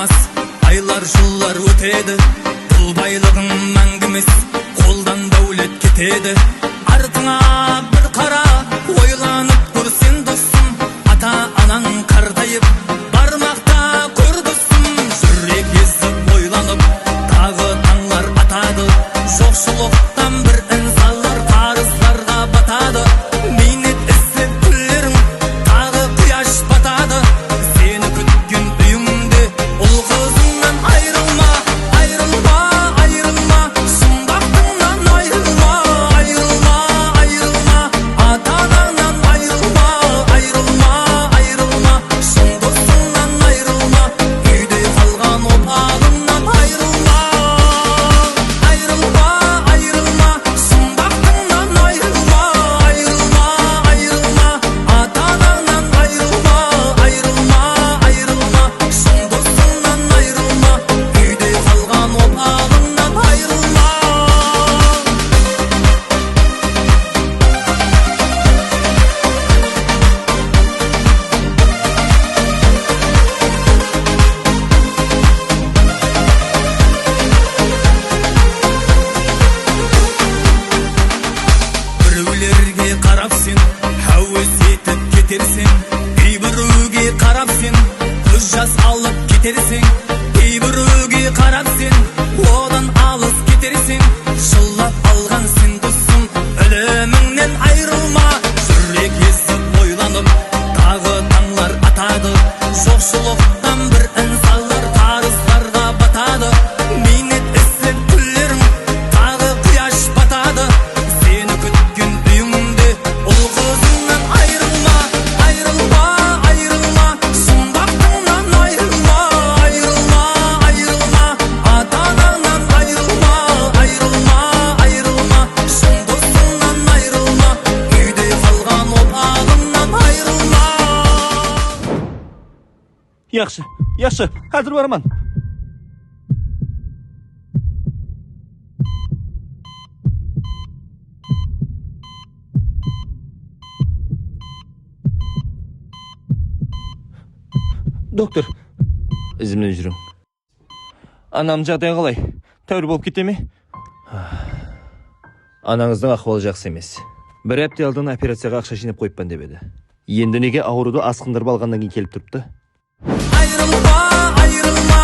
болмас, айлар жылдар өтеді, бұл байлығың мәңгі емес, қолдан дәулет кетеді. Артыңа бір қара, ойланып көрсен досым, ата-анаң қартайып бармақта көрдісің. Жүрек езіп ойланып тағы таңлар атады, жоқшылықтан бір ән салар, қарыздарға батады. Бейнет іздеп күллерің тағы құяш батады. Сені күткен үйіңде ұл қызыңнан айрылма, айрылма, айрылма, сұмбақтыңнан айрылма, айрылма, айрылма, ата-анаңнан айрылма, айрылма, айрылма, шын досыңнан айрылма, үйде қалған опалыңнан айрылма, айрылма, айрылма, сұмбақтыңнан айрылма, айрылма, айрылма, ата-анаңнан айрылма, айрылма, айрылма, шын досыңнан айрылма, үйде қалған опалыңнан айрылма. Біреулерге қарап сен әуес етіп кетерсің, кейбіреуге қарап сен көз жас алып кетерсің, кейбіреуге қарап сен одан алыс кетерсің. Жылап алған сен досым, өліміңнен айрылма. Жүрек езіп ойланып тағы таңлар атады, жоқшылықтан бір ән салар, қарыздарға батады. Бейнет іздеп күллерің тағы құяш батады. Сені күткен үйіңде ұл қызыңнан айрылма, айрылма, айрылма, сұмбақтыңнан айрылма, айрылма, айрылма, ата-анаңнан айрылма, айрылма, айрылма, шын досыңнан айрылма, үйде қалған опалыңнан айрылма. Yaxşı, yaxşı, hazır varman. Доктор, Ізімнен жүрің. анам жағдайы қалай? Тәуір болып кете ме? Анаңыздың ахуалы жақсы емес. Бір апта алдын операцияға ақша жинап қойыппын деп еді. Енді неге ауруды асқындырып алғаннан кейін келіп тұрыпты? Айрылма, айрылма,